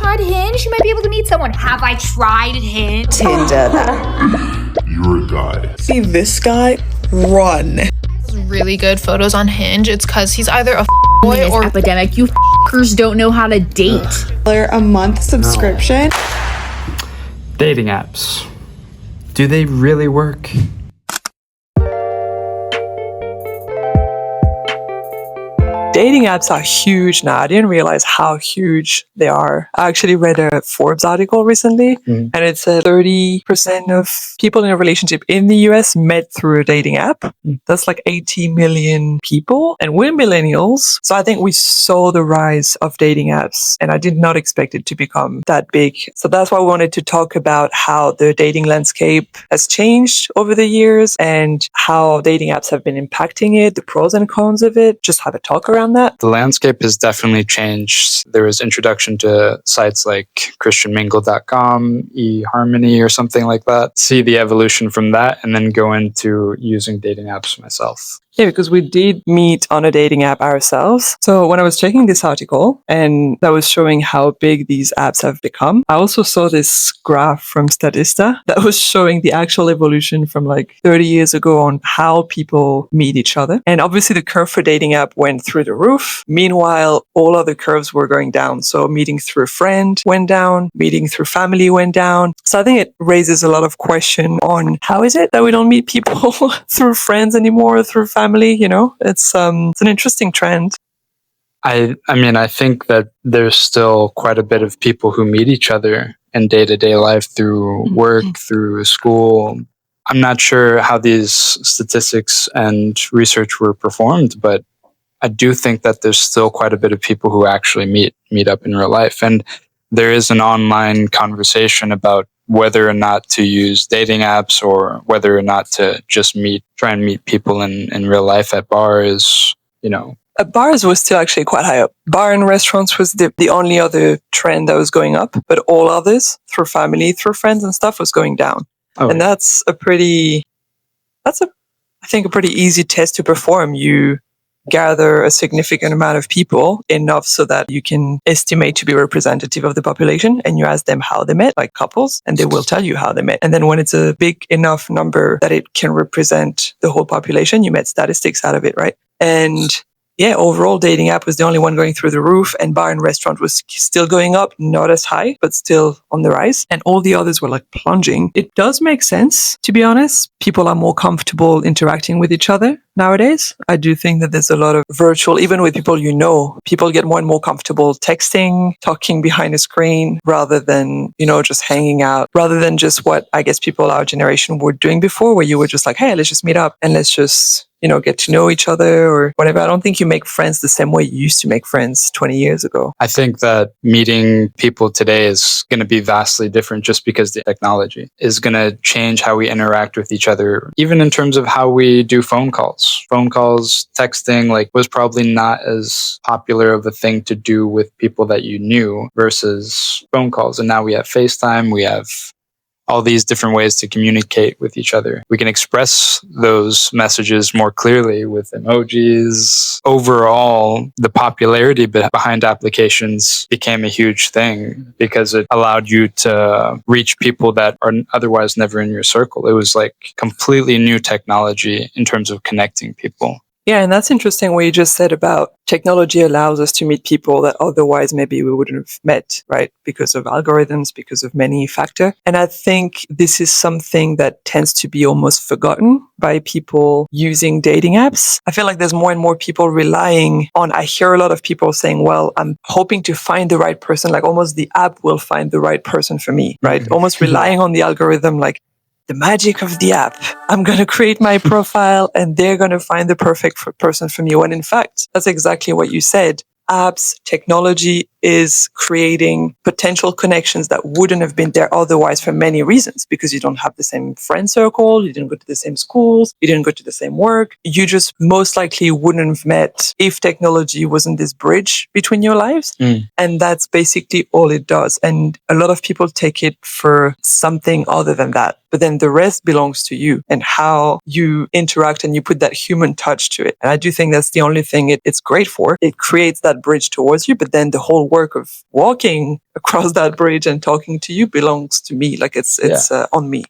tried Hinge? You might be able to meet someone. Have I tried Hinge? Tinder. You're a guy. See this guy? Run. Really good photos on Hinge. It's because he's either a boy or epidemic. You f***ers don't know how to date. They're a month subscription. Dating apps. Do they really work? Dating apps are huge now. I didn't realize how huge they are. I actually read a Forbes article recently, and it said 30% of people in a relationship in the US met through a dating app. That's like 80 million people, and we're millennials. So I think we saw the rise of dating apps, and I did not expect it to become that big. So that's why we wanted to talk about how the dating landscape has changed over the years and how dating apps have been impacting it, the pros and cons of it, just have a talk around that. The landscape has definitely changed. There was introduction to sites like christianmingle.com, eHarmony or something like that. See the evolution from that and then go into using dating apps myself. Yeah, because we did meet on a dating app ourselves. So when I was checking this article and that was showing how big these apps have become, I also saw this graph from Statista that was showing the actual evolution from like 30 years ago on how people meet each other. And obviously the curve for dating app went through the roof. Meanwhile, all other curves were going down. So meeting through a friend went down, meeting through family went down. So I think it raises a lot of question on how is it that we don't meet people through friends anymore, or through family, you know? It's an interesting trend. I mean, I think that there's still quite a bit of people who meet each other in day-to-day life through work, through school. I'm not sure how these statistics and research were performed, but I do think that there's still quite a bit of people who actually meet up in real life. And there is an online conversation about whether or not to use dating apps or whether or not to just try and meet people in real life at bars, you know. Bars was still actually quite high up. Bar and restaurants was the only other trend that was going up, but all others, through family, through friends and stuff, was going down. Oh, and that's I think a pretty easy test to perform. You gather a significant amount of people, enough so that you can estimate to be representative of the population, and you ask them how they met, like couples, and they will tell you how they met. And then when it's a big enough number that it can represent the whole population, you met statistics out of it, right? And yeah, overall dating app was the only one going through the roof, and bar and restaurant was still going up, not as high, but still on the rise. And all the others were like plunging. It does make sense, to be honest. People are more comfortable interacting with each other nowadays. I do think that there's a lot of virtual, even with people you know, people get more and more comfortable texting, talking behind a screen rather than, you know, just hanging out, rather than just what I guess people our generation were doing before, where you were just like, hey, let's just meet up and let's just, you know, get to know each other or whatever. I don't think you make friends the same way you used to make friends 20 years ago. I think that meeting people today is going to be vastly different just because the technology is going to change how we interact with each other, even in terms of how we do phone calls. Phone calls, texting, like, was probably not as popular of a thing to do with people that you knew versus phone calls. And now we have FaceTime, we have all these different ways to communicate with each other. We can express those messages more clearly with emojis. Overall, the popularity behind applications became a huge thing because it allowed you to reach people that are otherwise never in your circle. It was like completely new technology in terms of connecting people. Yeah, and that's interesting what you just said about technology allows us to meet people that otherwise maybe we wouldn't have met, right? Because of algorithms, because of many factors. And I think this is something that tends to be almost forgotten by people using dating apps. I feel like there's more and more people relying on, I hear a lot of people saying, well, I'm hoping to find the right person, like almost the app will find the right person for me, right? Almost relying on the algorithm, like, the magic of the app. I'm going to create my profile and they're going to find the perfect person for me. When in fact, that's exactly what you said. Apps, technology is creating potential connections that wouldn't have been there otherwise for many reasons, because you don't have the same friend circle, you didn't go to the same schools, you didn't go to the same work. You just most likely wouldn't have met if technology wasn't this bridge between your lives. And that's basically all it does. And a lot of people take it for something other than that. But then the rest belongs to you and how you interact and you put that human touch to it. And I do think that's the only thing it's great for. It creates that bridge towards you, but then the whole work of walking across that bridge and talking to you belongs to me. Like it's on me.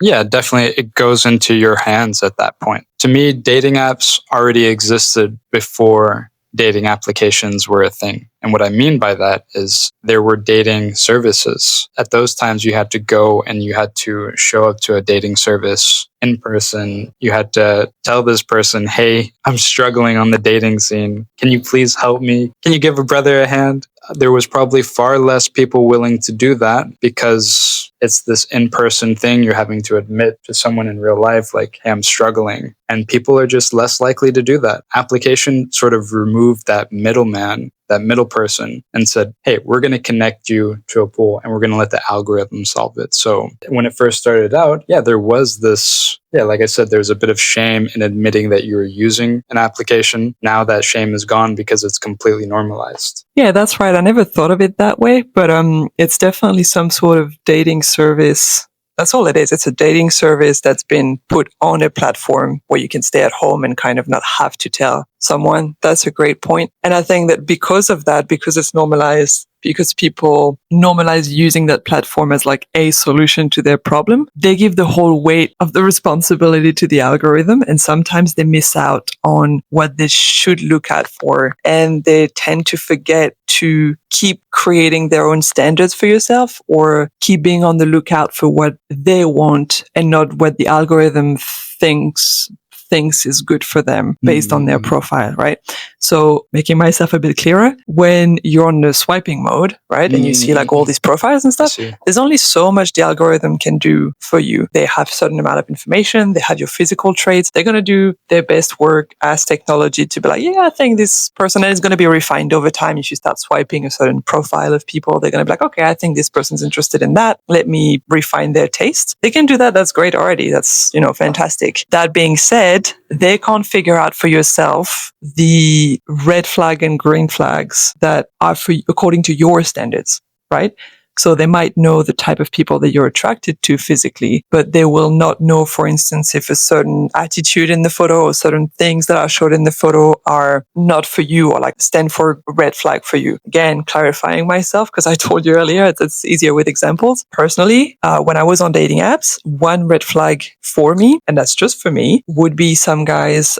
Yeah, definitely. It goes into your hands at that point. To me, dating apps already existed before dating applications were a thing. And what I mean by that is there were dating services. At those times, you had to go and you had to show up to a dating service in person. You had to tell this person, hey, I'm struggling on the dating scene. Can you please help me? Can you give a brother a hand? There was probably far less people willing to do that because it's this in-person thing. You're having to admit to someone in real life, like, hey, I'm struggling. And people are just less likely to do that. Application sort of removed that middleman, that middle person, and said, hey, we're going to connect you to a pool and we're going to let the algorithm solve it. So when it first started out, there was this, like I said, there's a bit of shame in admitting that you were using an application. Now that shame is gone because it's completely normalized. Yeah, that's right. I never thought of it that way, but it's definitely some sort of dating service. That's all it is. It's a dating service that's been put on a platform where you can stay at home and kind of not have to tell someone. That's a great point. And I think that because of that, because it's normalized, because people normalize using that platform as like a solution to their problem, they give the whole weight of the responsibility to the algorithm. And sometimes they miss out on what they should look at for. And they tend to forget to keep creating their own standards for yourself or keep being on the lookout for what they want and not what the algorithm thinks is good for them based on their profile, right? So making myself a bit clearer, when you're on the swiping mode, right, and you see like all these profiles and stuff, there's only so much the algorithm can do for you. They have a certain amount of information, they have your physical traits, they're going to do their best work as technology to be like, I think this person is going to be refined over time. If you start swiping a certain profile of people, they're going to be like, okay, I think this person's interested in that. Let me refine their taste. They can do that. That's great already. That's, fantastic. That being said, they can't figure out for yourself the red flag and green flags that are for according to your standards, right? So they might know the type of people that you're attracted to physically, but they will not know, for instance, if a certain attitude in the photo or certain things that are showed in the photo are not for you or like stand for a red flag for you. Again, clarifying myself because I told you earlier, it's easier with examples. Personally, when I was on dating apps, one red flag for me, and that's just for me, would be some guys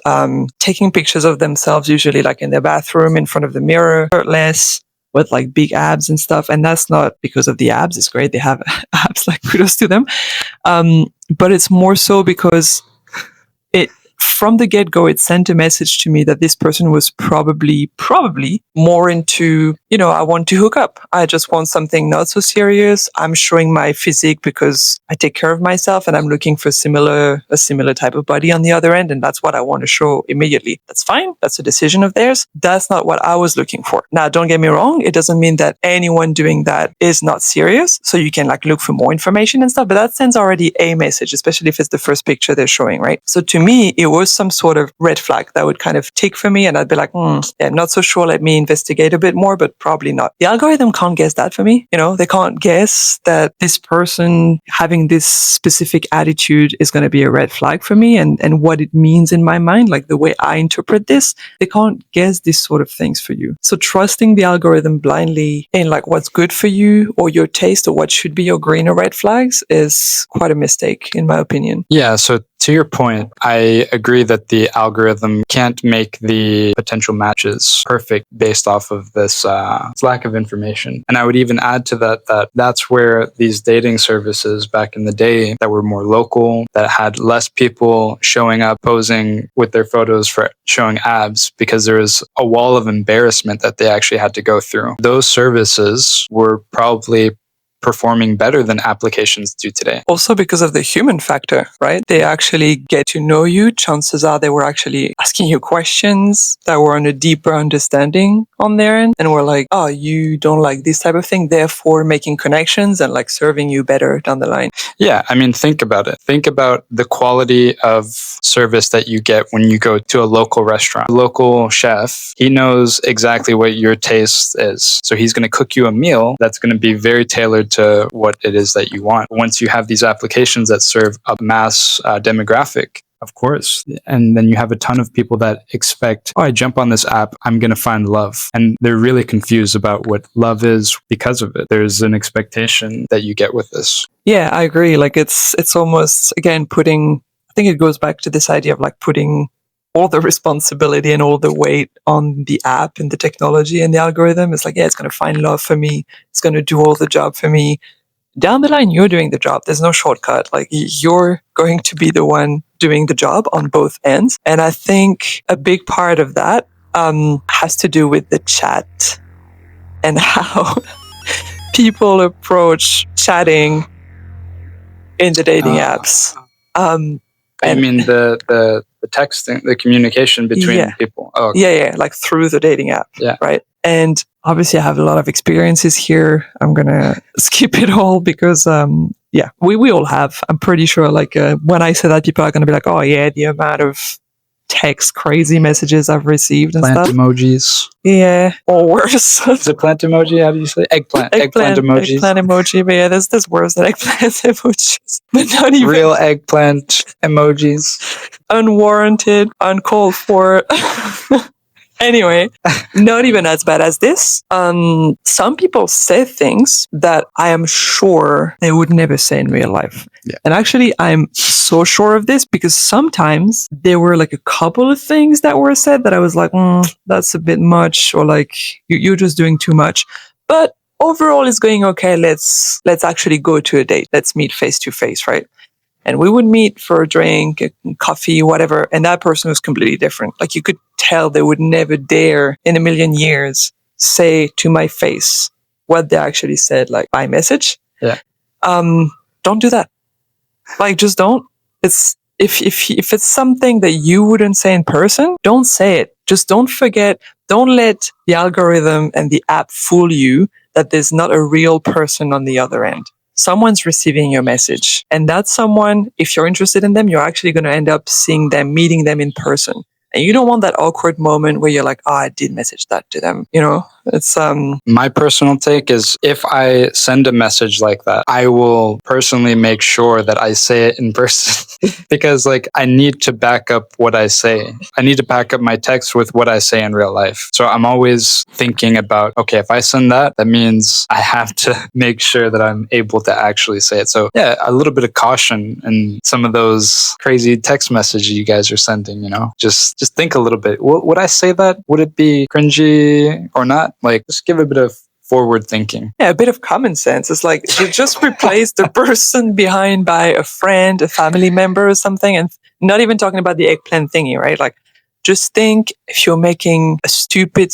taking pictures of themselves, usually like in their bathroom, in front of the mirror, shirtless, with like big abs and stuff. And that's not because of the abs. It's great. They have abs, like kudos to them. But it's more so because from the get-go, it sent a message to me that this person was probably more into, I want to hook up. I just want something not so serious. I'm showing my physique because I take care of myself and I'm looking for a similar type of body on the other end. And that's what I want to show immediately. That's fine. That's a decision of theirs. That's not what I was looking for. Now, don't get me wrong. It doesn't mean that anyone doing that is not serious. So you can like look for more information and stuff, but that sends already a message, especially if it's the first picture they're showing, right? So to me, it was some sort of red flag that would kind of tick for me. And I'd be like, I'm not so sure. Let me investigate a bit more, but probably not. The algorithm can't guess that for me. They can't guess that this person having this specific attitude is going to be a red flag for me and what it means in my mind, like the way I interpret this. They can't guess these sort of things for you. So trusting the algorithm blindly in like what's good for you or your taste or what should be your green or red flags is quite a mistake, in my opinion. Yeah. So to your point, I agree that the algorithm can't make the potential matches perfect based off of this lack of information. And I would even add to that's where these dating services back in the day that were more local, that had less people showing up posing with their photos for showing abs because there was a wall of embarrassment that they actually had to go through. Those services were probably performing better than applications do today. Also because of the human factor, right? They actually get to know you. Chances are they were actually asking you questions that were on a deeper understanding on their end and were like, oh, you don't like this type of thing, therefore making connections and like serving you better down the line. Yeah, I mean, think about it. Think about the quality of service that you get when you go to a local restaurant. A local chef, he knows exactly what your taste is. So he's going to cook you a meal that's going to be very tailored to what it is that you want. Once you have these applications that serve a mass demographic, Of course. And then you have a ton of people that expect, oh, I jump on this app, I'm going to find love. And they're really confused about what love is because of it. There's an expectation that you get with this. Yeah, I agree. Like it's almost, again, I think it goes back to this idea of like putting all the responsibility and all the weight on the app and the technology and the algorithm. It's like, yeah, it's going to find love for me. It's going to do all the job for me. Down the line, you're doing the job. There's no shortcut. Like you're going to be the one doing the job on both ends. And I think a big part of that has to do with the chat and how people approach chatting in the dating apps. I mean the texting, the communication between people. Oh, okay. Yeah, like through the dating app. Yeah. Right. And obviously I have a lot of experiences here. I'm going to skip it all because, we all have. I'm pretty sure like when I say that, people are going to be like, oh yeah, the amount of text crazy messages I've received and Plant stuff. emojis. Yeah, or worse. Is it plant emoji? How do you say eggplant emojis? Eggplant emoji, but yeah, there's worse than eggplant emojis. But not even real eggplant emojis. Unwarranted, uncalled for. Anyway, not even as bad as this. Some people say things that I am sure they would never say in real life. Yeah. And actually, I'm so sure of this because sometimes there were like a couple of things that were said that I was like, that's a bit much, or like you're just doing too much. But overall, it's going okay. Let's actually go to a date. Let's meet face to face, right? And we would meet for a drink, a coffee, whatever. And that person was completely different. Like you could tell they would never dare in a million years say to my face what they actually said, like by message. Yeah. Don't do that. Like just don't. It's if it's something that you wouldn't say in person, don't say it. Just don't forget. Don't let the algorithm and the app fool you that there's not a real person on the other end. Someone's receiving your message, and that someone, if you're interested in them, you're actually going to end up seeing them, meeting them in person. And you don't want that awkward moment where you're like, oh, I did message that to them. You know, it's My personal take is if I send a message like that, I will personally make sure that I say it in person because like I need to back up what I say. I need to back up my text with what I say in real life. So I'm always thinking about, okay, if I send that, that means I have to make sure that I'm able to actually say it. So yeah, a little bit of caution in some of those crazy text messages you guys are sending, you know, just think a little bit. Would I say that? Would it be cringy or not? Like, just give a bit of forward thinking. Yeah, a bit of common sense. It's like you just replace the person behind by a friend, a family member or something. And not even talking about the eggplant thingy, right? Like, just think if you're making a stupid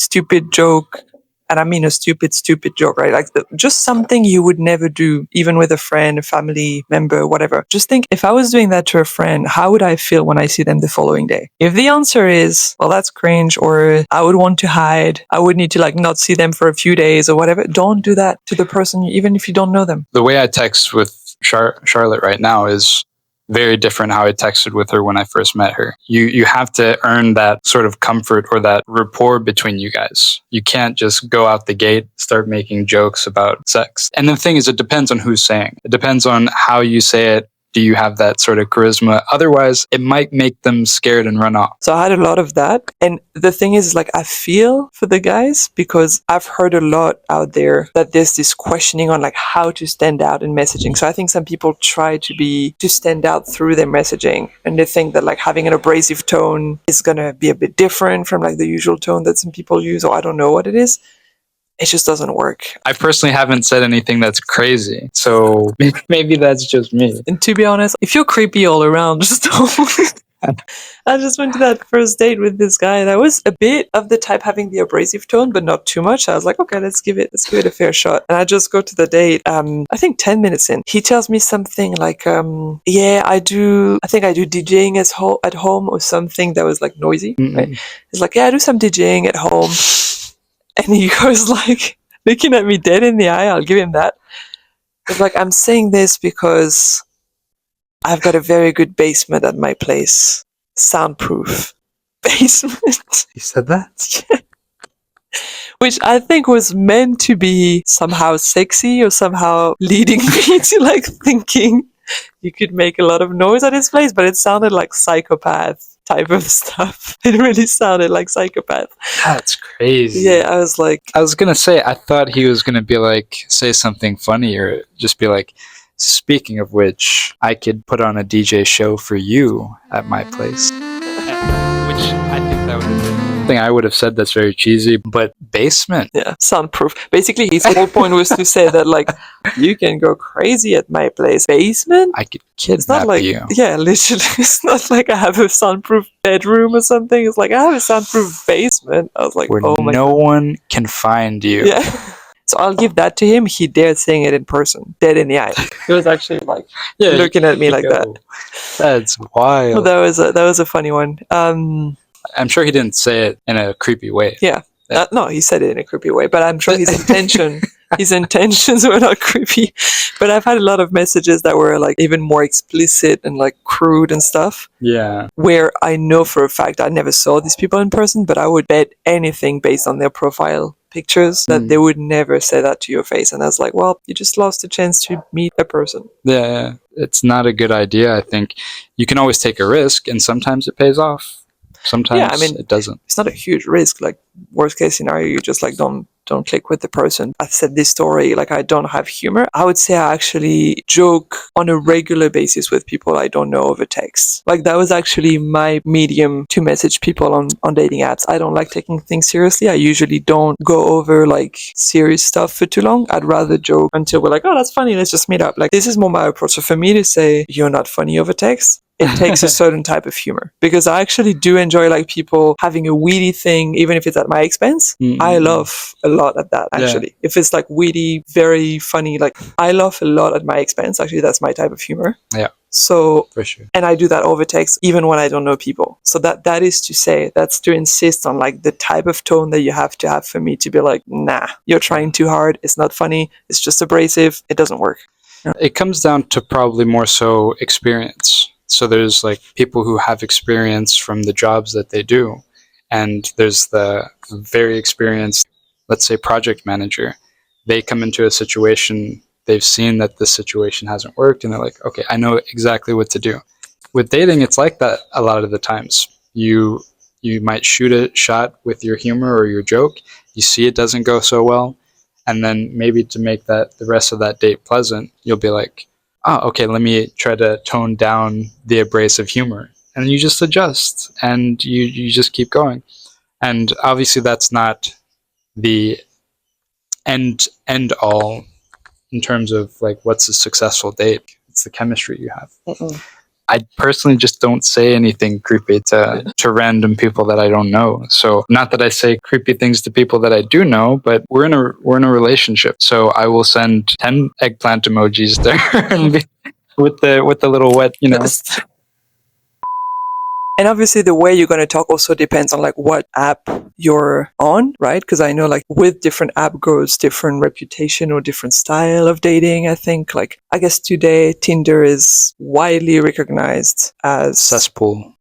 joke, and I mean a stupid joke, right? Like just something you would never do, even with a friend, a family member, whatever. Just think, if I was doing that to a friend, how would I feel when I see them the following day? If the answer is, well, that's cringe, or I would want to hide, I would need to like not see them for a few days or whatever, don't do that to the person, even if you don't know them. The way I text with Charlotte right now is very different how I texted with her when I first met her. You have to earn that sort of comfort or that rapport between you guys. You can't just go out the gate, start making jokes about sex. And the thing is, it depends on who's saying. It depends on how you say it. Do you have that sort of charisma? Otherwise, it might make them scared and run off. So I had a lot of that. And the thing is, like, I feel for the guys because I've heard a lot out there that there's this questioning on like how to stand out in messaging. So I think some people try to stand out through their messaging, and they think that like having an abrasive tone is going to be a bit different from like the usual tone that some people use, or I don't know what it is. It just doesn't work. I personally haven't said anything that's crazy, so maybe that's just me. And to be honest, if you're creepy all around, just don't. I just went to that first date with this guy that was a bit of the type having the abrasive tone, but not too much. I was like, okay, let's give it a fair shot. And I just go to the date. I think 10 minutes in, he tells me something like, yeah, I think I do DJing at home or something that was like noisy. Right? He's like, yeah, I do some DJing at home. And he goes like, looking at me dead in the eye, I'll give him that. It's like, I'm saying this because I've got a very good basement at my place. Soundproof basement. He said that? Yeah. Which I think was meant to be somehow sexy or somehow leading me to like thinking you could make a lot of noise at his place, but it sounded like psychopath type of stuff. It really sounded like psychopath. That's crazy. Yeah, I was like, I was gonna say, I thought he was gonna be like, say something funny or just be like, speaking of which, I could put on a DJ show for you at my place. Which I think that would have been something I would have said that's very cheesy, but basement. yeah, soundproof. Basically, his whole point was to say that, like, you can go crazy at my place. Basement? I could It's not kidnap like, you. yeah, literally, it's not like I have a soundproof bedroom or something. It's like, I have a soundproof basement. I was like, Where oh my no one can find you. Yeah. So I'll give that to him. He dared saying it in person, dead in the eye. He was actually like Yeah, looking at me like that. That's Well, wild. that was a funny one. I'm sure he didn't say it in a creepy way. Yeah. No, he said it in a creepy way, but I'm sure his intentions were not creepy. But I've had a lot of messages that were like even more explicit and like crude and stuff, Yeah. where I know for a fact I never saw these people in person, but I would bet anything based on their profile pictures that they would never say that to your face. And I was like, well, you just lost a chance to meet a person. Yeah. It's not a good idea. I think you can always take a risk, and sometimes it pays off. Sometimes it doesn't. It's not a huge risk. Like, worst case scenario, you just like don't click with the person. I said this story, like, I don't have humor. I would say I actually joke on a regular basis with people I don't know over text. Like, that was actually my medium to message people on dating apps. I don't like taking things seriously. I usually don't go over like serious stuff for too long. I'd rather joke until we're like, oh, that's funny, let's just meet up. Like, this is more my approach. So for me to say you're not funny over text, it takes a certain type of humor, because I actually do enjoy like people having a witty thing, even if it's at my expense. I love a lot at that, actually. Yeah. If it's like witty, very funny, like, I laugh a lot at my expense. Actually, that's my type of humor. Yeah. So, for sure. And I do that over text, even when I don't know people. So that is to say, that's to insist on like the type of tone that you have to have for me to be like, nah, you're trying too hard. It's not funny. It's just abrasive. It doesn't work. Yeah. It comes down to probably more so experience. So there's like people who have experience from the jobs that they do, and there's the very experienced, let's say, project manager. They come into a situation, they've seen that the situation hasn't worked, and they're like, okay, I know exactly what to do. With dating, it's like that a lot of the times. You might shoot a shot with your humor or your joke, you see it doesn't go so well, and then maybe to make that the rest of that date pleasant, you'll be like, oh, okay, let me try to tone down the abrasive humor. And you just adjust, and you just keep going. And obviously that's not the end all in terms of like what's a successful date. It's the chemistry you have. I personally just don't say anything creepy to random people that I don't know. So not that I say creepy things to people that I do know, but we're in a relationship. So I will send 10 eggplant emojis there and with the little wet, And obviously the way you're going to talk also depends on like what app you're on, right? Because I know like with different app goes different reputation or different style of dating. I think like, I guess today Tinder is widely recognized as cesspool.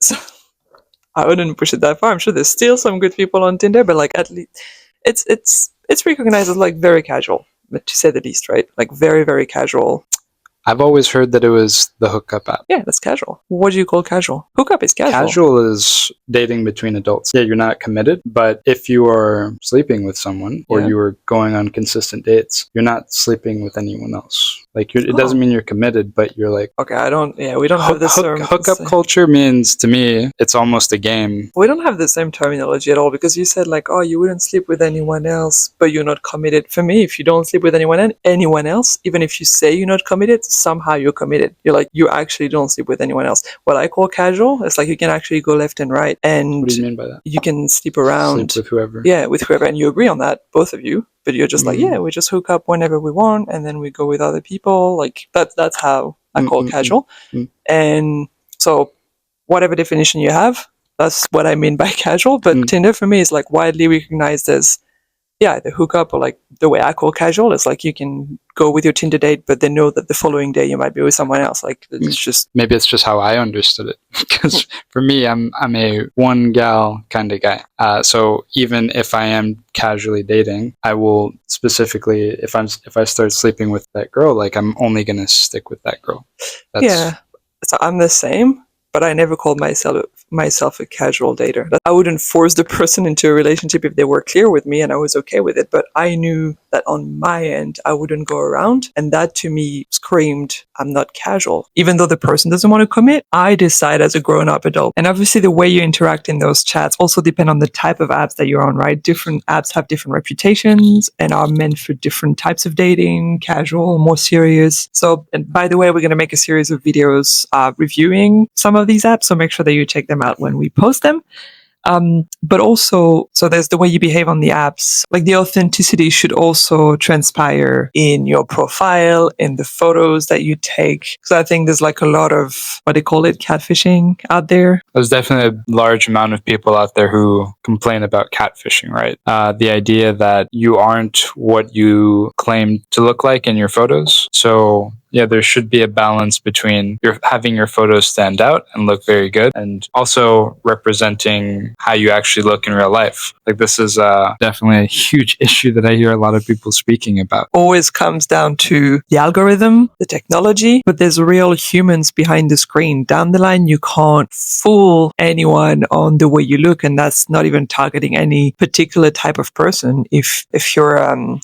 I wouldn't push it that far. I'm sure there's still some good people on Tinder, but like at least it's recognized as like very casual, to say the least, right? Like very, very casual. I've always heard that it was the hookup app. Yeah, that's casual. What do you call casual? Hookup is casual. Casual is dating between adults. Yeah, you're not committed, but if you are sleeping with someone or you are going on consistent dates, you're not sleeping with anyone else. Like, it doesn't mean you're committed, but you're like... Okay, we don't have the term. Hookup culture means, to me, it's almost a game. We don't have the same terminology at all, because you said like, oh, you wouldn't sleep with anyone else, but you're not committed. For me, if you don't sleep with anyone else, even if you say you're not committed, somehow you're committed. You're like, you actually don't sleep with anyone else. What I call casual, it's like you can actually go left and right. And what do you mean by that? You can sleep around. Sleep with whoever. Yeah, with whoever. And you agree on that, both of you. But you're just like, yeah, we just hook up whenever we want, and then we go with other people. Like, that's how I call casual. And so whatever definition you have, that's what I mean by casual. But Tinder for me is like widely recognized as yeah, the hookup, or like the way I call casual, it's like you can go with your Tinder date, but then know that the following day you might be with someone else. Like it's just Maybe it's just how I understood it. Because for me, I'm a one gal kind of guy. So even if I am casually dating, I will specifically, if I start sleeping with that girl, like I'm only gonna stick with that girl. yeah. So I'm the same, but I never called myself a casual dater. I wouldn't force the person into a relationship if they were clear with me and I was okay with it. But I knew that on my end, I wouldn't go around. And that to me screamed, I'm not casual. Even though the person doesn't want to commit, I decide as a grown up adult. And obviously the way you interact in those chats also depend on the type of apps that you're on, right? Different apps have different reputations and are meant for different types of dating, casual, more serious. So, and by the way, we're going to make a series of videos reviewing some of these apps. So make sure that you check them out when we post them. But also, so there's the way you behave on the apps. Like the authenticity should also transpire in your profile, in the photos that you take. So I think there's like a lot of, what they call it, catfishing out there. There's definitely a large amount of people out there who complain about catfishing, right? The idea that you aren't what you claim to look like in your photos. So yeah, there should be a balance between having your photos stand out and look very good, and also representing how you actually look in real life. Like this is definitely a huge issue that I hear a lot of people speaking about. Always comes down to the algorithm, the technology, but there's real humans behind the screen. Down the line, you can't fool anyone on the way you look, and that's not even targeting any particular type of person. If you're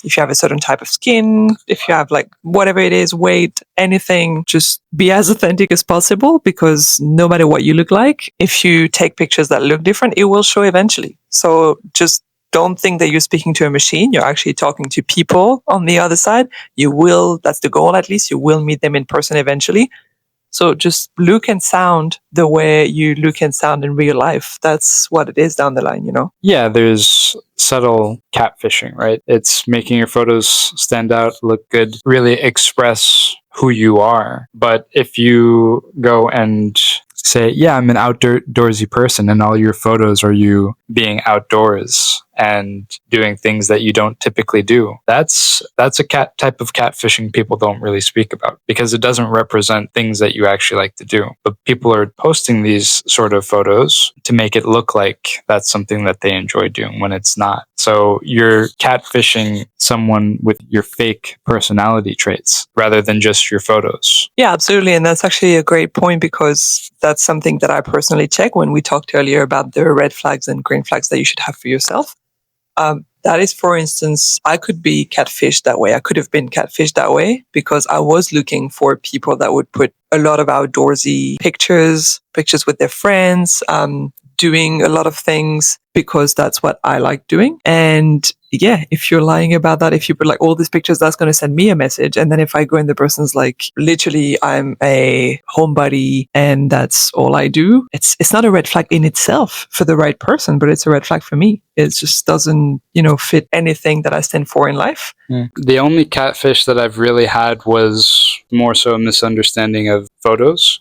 if you have a certain type of skin, if you have like whatever it is, weight, anything, just be as authentic as possible, because no matter what you look like, if you take pictures that look different, it will show eventually. So just don't think that you're speaking to a machine. You're actually talking to people on the other side. You will, that's the goal at least, you will meet them in person eventually. So just look and sound the way you look and sound in real life. That's what it is down the line, you know? Yeah, there's subtle catfishing, right? It's making your photos stand out, look good, really express who you are. But if you go and say, yeah, I'm an outdoorsy person, and all your photos are you being outdoors and doing things that you don't typically do, that's a type of catfishing people don't really speak about, because it doesn't represent things that you actually like to do. But people are posting these sort of photos to make it look like that's something that they enjoy doing when it's not. So you're catfishing someone with your fake personality traits rather than just your photos. Yeah, absolutely. And that's actually a great point, because that's something that I personally check when we talked earlier about the red flags and green flags that you should have for yourself. That is, for instance, I could be catfished that way. I could have been catfished that way because I was looking for people that would put a lot of outdoorsy pictures with their friends, doing a lot of things because that's what I like doing. And yeah, if you're lying about that, if you put like all these pictures, that's going to send me a message. And then if I go and the person's like, literally, I'm a homebody and that's all I do, it's not a red flag in itself for the right person, but it's a red flag for me. It just doesn't, fit anything that I stand for in life. The only catfish that I've really had was more so a misunderstanding of photos.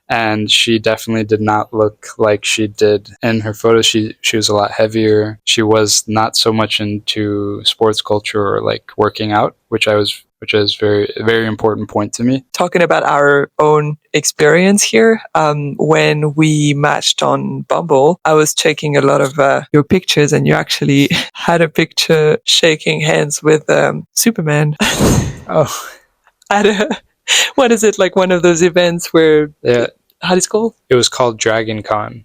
And she definitely did not look like she did in her photos. She was a lot heavier. She was not so much into sports culture or like working out, which is very, very important point to me. Talking about our own experience here, when we matched on Bumble, I was checking a lot of your pictures, and you actually had a picture shaking hands with Superman. Oh, what is it, like one of those events where... yeah. How is it called? It was called Dragon Con.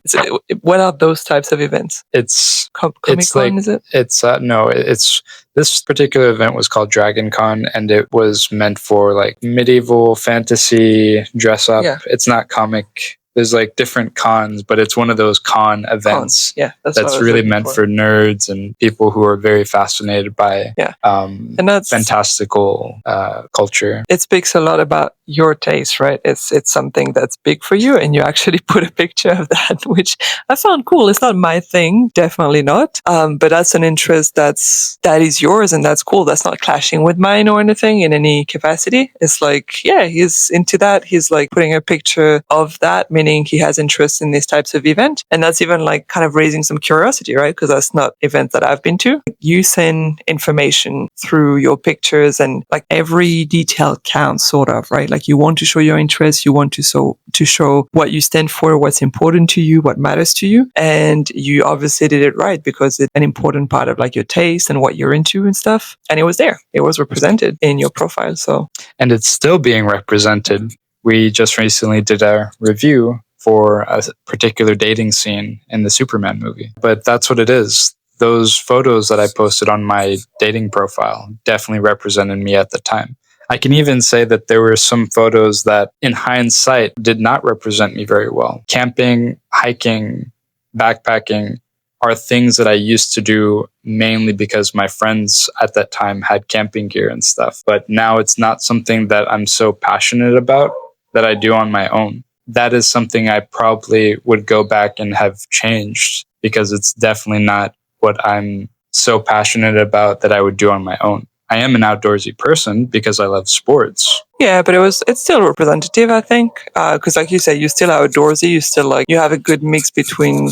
What are those types of events? It's Comic-Con, is it? It's no, it's this particular event was called Dragon Con, and it was meant for like medieval fantasy dress up. Yeah. It's not comic. There's like different cons, but it's one of those con events. Yeah, that's really meant for nerds and people who are very fascinated by and that's fantastical culture. It speaks a lot about your taste, right? It's something that's big for you, and you actually put a picture of that, which I found cool. It's not my thing, definitely not. But that's an interest that is yours, and that's cool. That's not clashing with mine or anything in any capacity. It's like, yeah, he's into that. He's like putting a picture of that, meaning he has interest in these types of event, and that's even like kind of raising some curiosity, right? Because that's not events that I've been to. You send information through your pictures, and like every detail counts, sort of, right? Like you want to show your interest, you want to show what you stand for, what's important to you, what matters to you, and you obviously did it right because it's an important part of like your taste and what you're into and stuff. And it was there, it was represented in your profile. So, and it's still being represented. We just recently did a review for a particular dating scene in the Superman movie, but that's what it is. Those photos that I posted on my dating profile definitely represented me at the time. I can even say that there were some photos that, in hindsight, did not represent me very well. Camping, hiking, backpacking are things that I used to do mainly because my friends at that time had camping gear and stuff. But now it's not something that I'm so passionate about that I do on my own. That is something I probably would go back and have changed because it's definitely not what I'm so passionate about that I would do on my own. I am an outdoorsy person because I love sports. yeah, but it's still representative, I think. Because like you say, you're still outdoorsy. You still like, you have a good mix between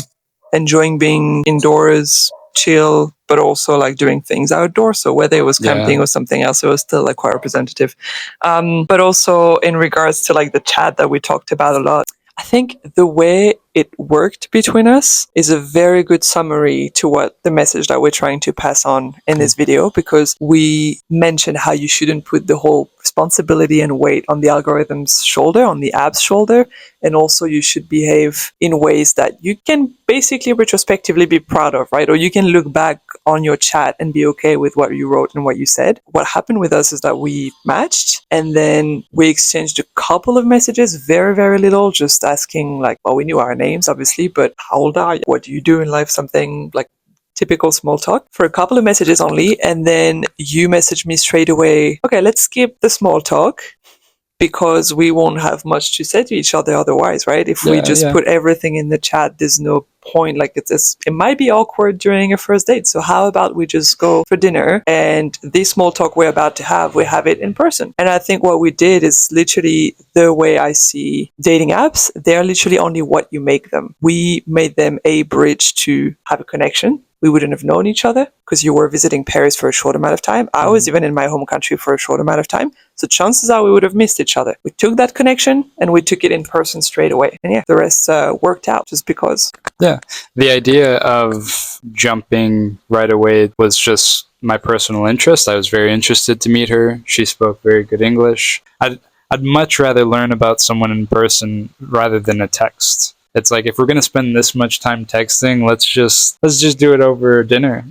enjoying being indoors, chill, but also like doing things outdoors. So whether it was camping or something else, it was still like quite representative. But also in regards to like the chat that we talked about a lot, I think the way it worked between us is a very good summary to what the message that we're trying to pass on in this video, because we mentioned how you shouldn't put the whole responsibility and weight on the algorithm's shoulder, on the app's shoulder, and also you should behave in ways that you can basically retrospectively be proud of, right? Or you can look back on your chat and be okay with what you wrote and what you said. What happened with us is that we matched and then we exchanged a couple of messages, very, very little, just asking like, well, we knew our names, obviously, but how old are you? What do you do in life? Something like typical small talk for a couple of messages only. And then you messaged me straight away, okay, let's skip the small talk because we won't have much to say to each other otherwise, right? If we just put everything in the chat, there's no point. Like it might be awkward during a first date. So how about we just go for dinner and this small talk we're about to have, we have it in person. And I think what we did is literally the way I see dating apps. They're literally only what you make them. We made them a bridge to have a connection. We wouldn't have known each other because you were visiting Paris for a short amount of time. I was even in my home country for a short amount of time. So chances are we would have missed each other. We took that connection and we took it in person straight away. And yeah, the rest worked out just because. Yeah. The idea of jumping right away was just my personal interest. I was very interested to meet her. She spoke very good English. I'd much rather learn about someone in person rather than a text. It's like, if we're going to spend this much time texting, let's just do it over dinner.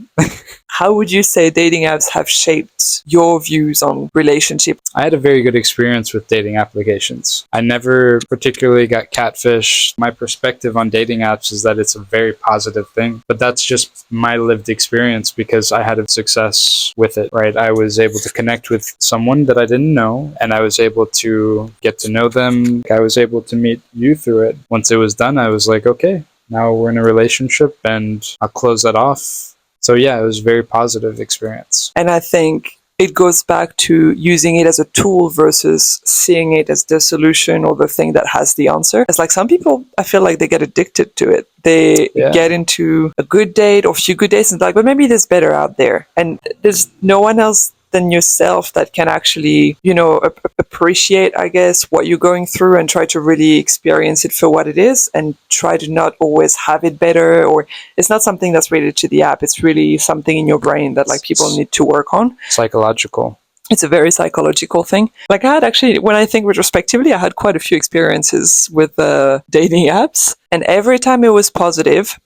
How would you say dating apps have shaped your views on relationships? I had a very good experience with dating applications. I never particularly got catfished. My perspective on dating apps is that it's a very positive thing, but that's just my lived experience because I had a success with it, right? I was able to connect with someone that I didn't know, and I was able to get to know them. I was able to meet you through it. Once it was done, I was like, okay, now we're in a relationship and I'll close that off. So yeah, it was a very positive experience. And I think it goes back to using it as a tool versus seeing it as the solution or the thing that has the answer. It's like some people, I feel like they get addicted to it. They get into a good date or a few good dates and like, but maybe there's better out there. And there's no one else than yourself that can actually, appreciate, I guess, what you're going through and try to really experience it for what it is and try to not always have it better. Or it's not something that's related to the app. It's really something in your brain that like people need to work on. Psychological. It's a very psychological thing. Like I had actually, when I think retrospectively, I had quite a few experiences with dating apps. And every time it was positive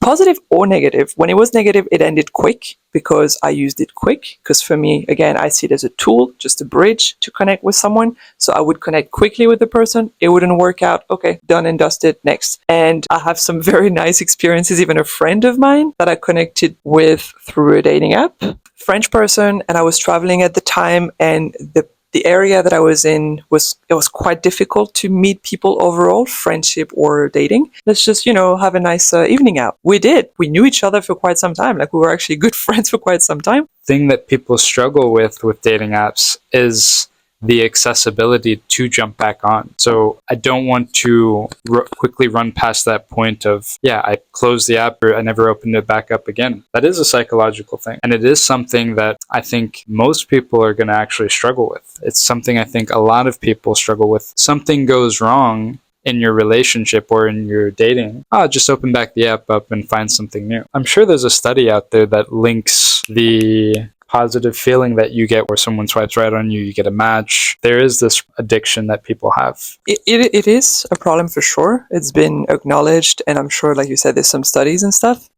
or negative. When it was negative, it ended quick because I used it quick. Because for me, again, I see it as a tool, just a bridge to connect with someone. So I would connect quickly with the person. It wouldn't work out. Okay, done and dusted, next. And I have some very nice experiences. Even a friend of mine that I connected with through a dating app, French person, and I was traveling at the time, and the the area that I was in it was quite difficult to meet people overall, friendship or dating. Let's just, have a nice evening out. We did. We knew each other for quite some time. Like we were actually good friends for quite some time. Thing that people struggle with dating apps is the accessibility to jump back on. So I don't want to quickly run past that point of, I closed the app or I never opened it back up again. That is a psychological thing. And it is something that I think most people are going to actually struggle with. It's something I think a lot of people struggle with. Something goes wrong in your relationship or in your dating, just open back the app up and find something new. I'm sure there's a study out there that links the positive feeling that you get where someone swipes right on you, you get a match. There is this addiction that people have. It is a problem for sure. It's been acknowledged, and I'm sure, like you said, there's some studies and stuff.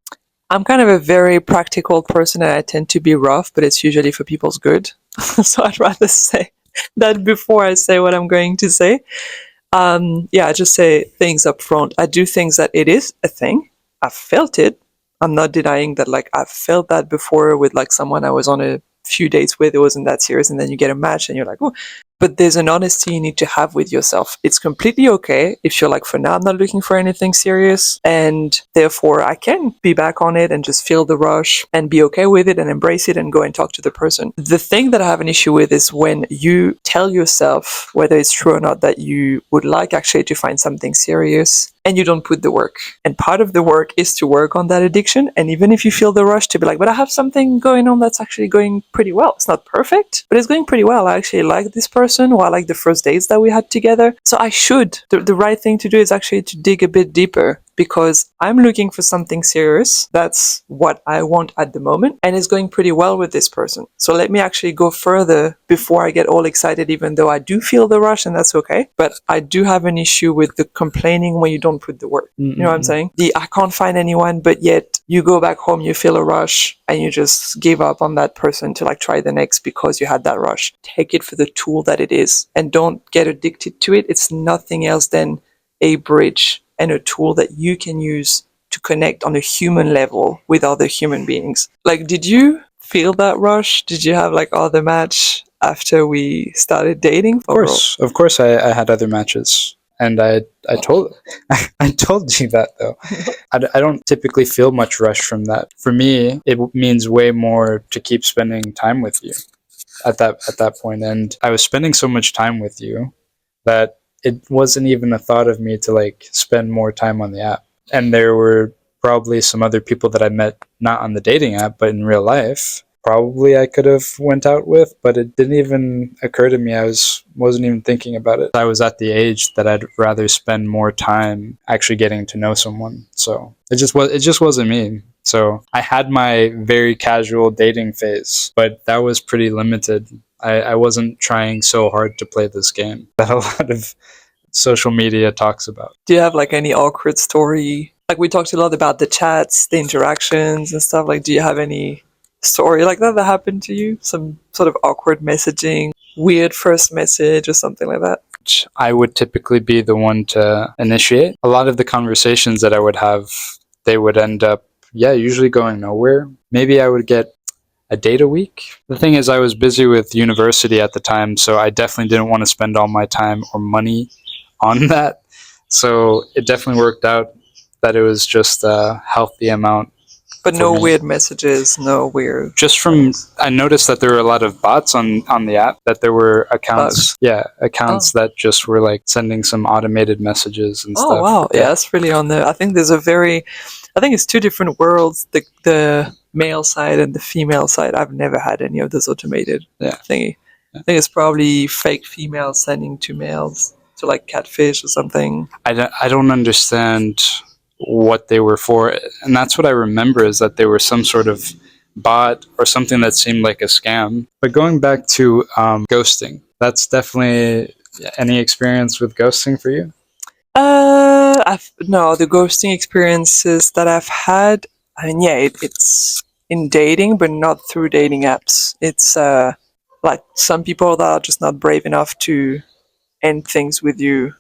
I'm kind of a very practical person, and I tend to be rough, but it's usually for people's good. So I'd rather say that before I say what I'm going to say. I just say things up front. I do think that it is a thing. I've felt it. I'm not denying that, like, I've felt that before with, like, someone I was on a few dates with. It wasn't that serious, and then you get a match and you're like, oh. But there's an honesty you need to have with yourself. It's completely okay if you're like, for now, I'm not looking for anything serious, and therefore I can be back on it and just feel the rush and be okay with it and embrace it and go and talk to the person. The thing that I have an issue with is when you tell yourself, whether it's true or not, that you would like actually to find something serious, and you don't put the work. And part of the work is to work on that addiction. And even if you feel the rush to be like, but I have something going on that's actually going pretty well. It's not perfect, but it's going pretty well. I actually like this person, or I like the first dates that we had together. So I should. The right thing to do is actually to dig a bit deeper, because I'm looking for something serious. That's what I want at the moment, and it's going pretty well with this person. So let me actually go further before I get all excited, even though I do feel the rush, and that's okay. But I do have an issue with the complaining when you don't put the work. You know what I'm saying? I can't find anyone, but yet you go back home, you feel a rush, and you just give up on that person to like try the next because you had that rush. Take it for the tool that it is, and don't get addicted to it. It's nothing else than a bridge and a tool that you can use to connect on a human level with other human beings. Like, did you feel that rush? Did you have like other match after we started dating? Of course I had other matches. And I told you that, though. I don't typically feel much rush from that. For me, it means way more to keep spending time with you at that point. And I was spending so much time with you that it wasn't even a thought of me to like spend more time on the app. And there were probably some other people that I met, not on the dating app, but in real life, probably I could have went out with, but it didn't even occur to me. I wasn't even thinking about it. I was at the age that I'd rather spend more time actually getting to know someone. So it just wasn't me. So I had my very casual dating phase, but that was pretty limited. I wasn't trying so hard to play this game that a lot of social media talks about. Do you have like any awkward story? Like, we talked a lot about the chats, the interactions and stuff. Like, do you have any story like that happened to you? Some sort of awkward messaging, weird first message or something like that? I would typically be the one to initiate. A lot of the conversations that I would have, they would end up, usually going nowhere. Maybe I would get a date a week. The thing is, I was busy with university at the time, so I definitely didn't want to spend all my time or money on that. So it definitely worked out that it was just a healthy amount. But no weird messages, no weird... I noticed that there were a lot of bots on the app, that there were accounts, that just were like sending some automated messages and stuff. Oh, wow. Yeah, that's really on there. I think it's two different worlds, the male side and the female side. I've never had any of this automated thingy. I think it's probably fake females sending to males to like catfish or something. I don't understand what they were for, and that's what I remember, is that they were some sort of bot or something that seemed like a scam. But going back to ghosting, that's definitely... Any experience with ghosting for you? No, the ghosting experiences that I've had, I mean, it's in dating, but not through dating apps. It's like some people that are just not brave enough to end things with you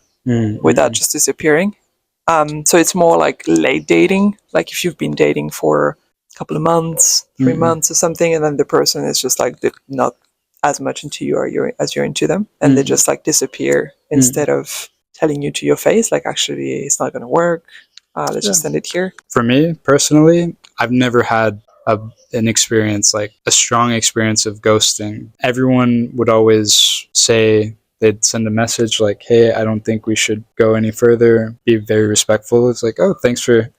without just disappearing. So it's more like late dating, like if you've been dating for a couple of months, 3 months or something, and then the person is just like not as much into you as you're into them, and they just like disappear instead of telling you to your face, like, actually, it's not going to work. Let's just end it here. For me personally, I've never had an experience, like a strong experience of ghosting. Everyone would always say, they'd send a message like, hey, I don't think we should go any further. Be very respectful. It's like, oh, thanks for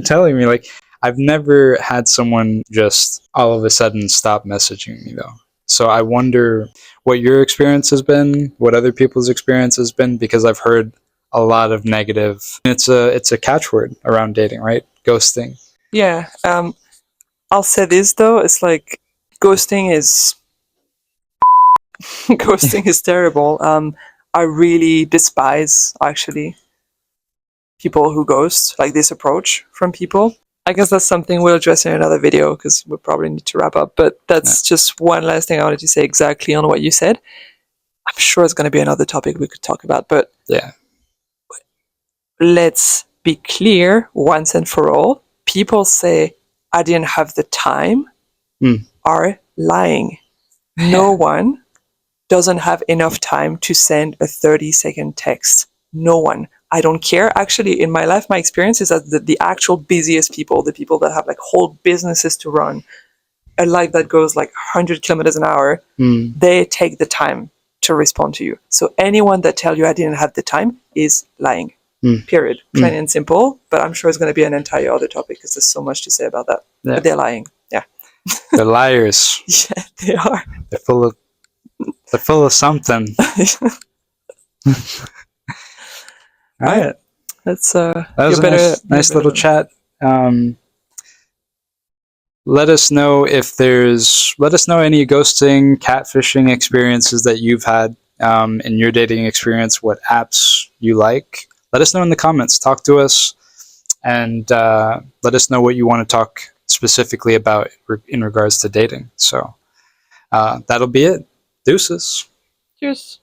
telling me. Like, I've never had someone just all of a sudden stop messaging me though. So I wonder what your experience has been, what other people's experience has been, because I've heard a lot of negative. It's a catchword around dating, right? Ghosting. Yeah. I'll say this though, it's like ghosting is ghosting is terrible. I really despise actually people who ghost, like this approach from people. I guess that's something we'll address in another video because we probably need to wrap up. But that's just one last thing I wanted to say exactly on what you said. I'm sure it's going to be another topic we could talk about, but yeah, let's be clear once and for all. People say, I didn't have the time, are lying. No one doesn't have enough time to send a 30-second text. No one. I don't care. Actually, in my life, my experience is that the actual busiest people, the people that have like whole businesses to run, a life that goes like 100 kilometers an hour, they take the time to respond to you. So anyone that tells you I didn't have the time is lying. Period. Plain and simple. But I'm sure it's going to be an entire other topic because there's so much to say about that. Yeah. But they're lying. Yeah. They're liars. Yeah, they are. They're full of something. All right. That's that was a nice little chat. Let us know any ghosting, catfishing experiences that you've had in your dating experience, what apps you like. Let us know in the comments. Talk to us, and let us know what you want to talk specifically about in regards to dating. So that'll be it. Deuces. Cheers.